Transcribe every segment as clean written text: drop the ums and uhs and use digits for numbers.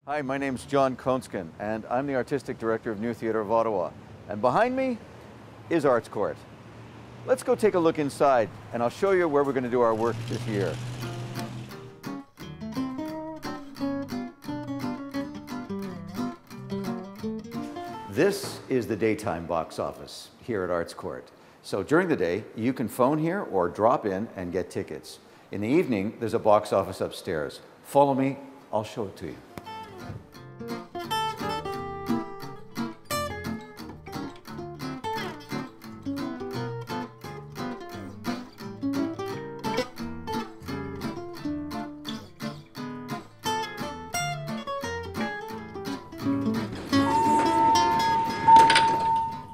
Hi, my name's John Koensgen, and I'm the Artistic Director of New Theatre of Ottawa. And behind me is Arts Court. Let's go take a look inside, and I'll show you where we're going to do our work this year. This is the daytime box office here at Arts Court. So during the day, you can phone here or drop in and get tickets. In the evening, there's a box office upstairs. Follow me, I'll show it to you.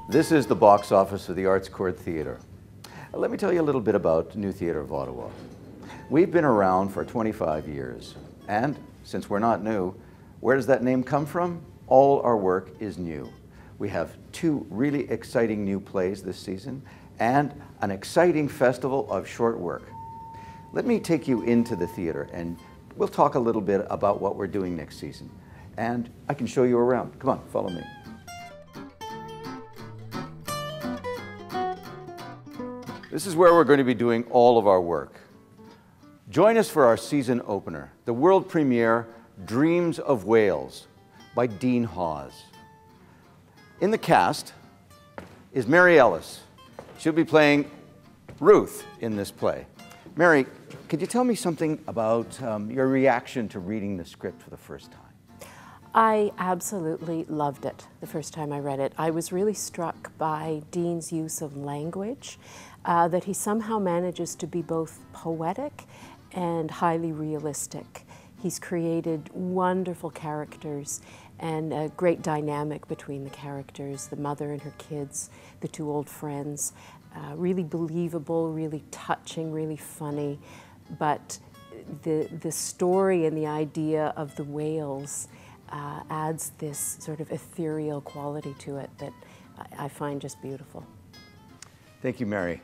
This is the box office of the Arts Court Theatre. Let me tell you a little bit about New Theatre of Ottawa. We've been around for 25 years, and since we're not new, where does that name come from? All our work is new. We have 2 really exciting new plays this season and an exciting festival of short work. Let me take you into the theatre and we'll talk a little bit about what we're doing next season. And I can show you around. Come on, follow me. This is where we're going to be doing all of our work. Join us for our season opener, the world premiere, Dreams of Wales by Dean Hawes. In the cast is Mary Ellis. She'll be playing Ruth in this play. Mary, could you tell me something about your reaction to reading the script for the first time? I absolutely loved it the first time I read it. I was really struck by Dean's use of language, that he somehow manages to be both poetic and highly realistic. He's created wonderful characters and a great dynamic between the characters, the mother and her kids, the 2 old friends. Really believable, really touching, really funny. But the story and the idea of the whales adds this sort of ethereal quality to it that I find just beautiful. Thank you, Mary.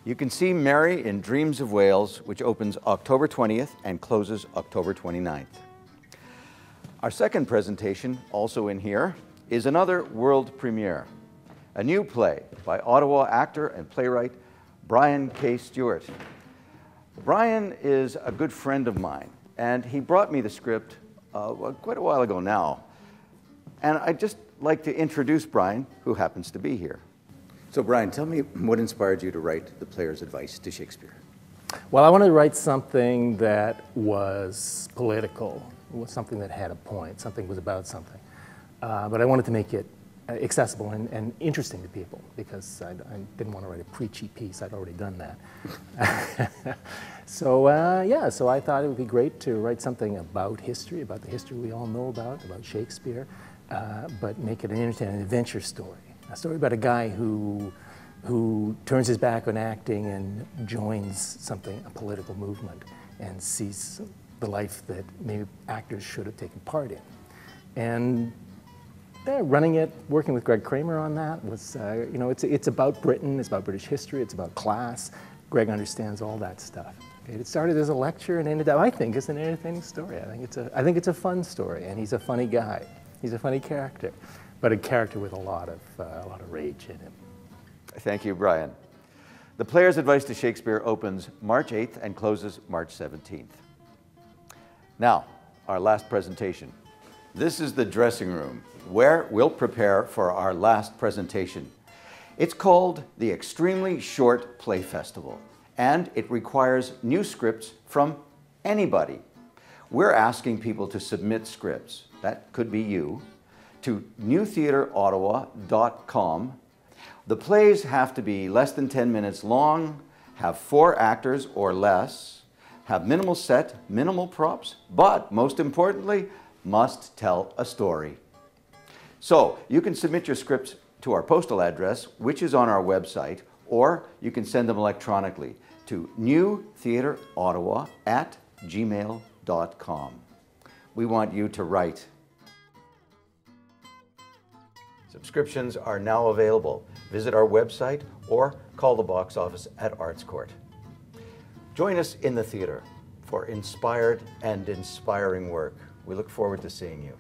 You can see Mary in Dreams of Wales, which opens October 20th and closes October 29th. Our second presentation, also in here, is another world premiere, a new play by Ottawa actor and playwright Brian K. Stewart. Brian is a good friend of mine, and he brought me the script quite a while ago now. And I'd just like to introduce Brian, who happens to be here. So Brian, tell me what inspired you to write The Player's Advice to Shakespeare? Well, I wanted to write something that was political, something that had a point, something was about something. But I wanted to make it accessible and interesting to people because I didn't want to write a preachy piece. I'd already done that. So I thought it would be great to write something about history, about the history we all know about Shakespeare, but make it an entertaining adventure story. A story about a guy who turns his back on acting and joins a political movement, and sees the life that maybe actors should have taken part in. And running it, working with Greg Kramer on that was, it's about Britain, it's about British history, it's about class. Greg understands all that stuff. It started as a lecture and ended up, I think, as an entertaining story. I think it's a fun story, and he's a funny guy. He's a funny character, but a character with a lot of rage in him. Thank you, Brian. The Player's Advice to Shakespeare opens March 8th and closes March 17th. Now, our last presentation. This is the dressing room, where we'll prepare for our last presentation. It's called the Extremely Short Play Festival, and it requires new scripts from anybody. We're asking people to submit scripts, that could be you, to newtheatreottawa.com. The plays have to be less than 10 minutes long, have 4 actors or less, have minimal set, minimal props, but most importantly, must tell a story. So you can submit your scripts to our postal address, which is on our website, or you can send them electronically to newtheatreottawa@gmail.com. We want you to write. Subscriptions are now available. Visit our website or call the box office at Arts Court. Join us in the theatre for inspired and inspiring work. We look forward to seeing you.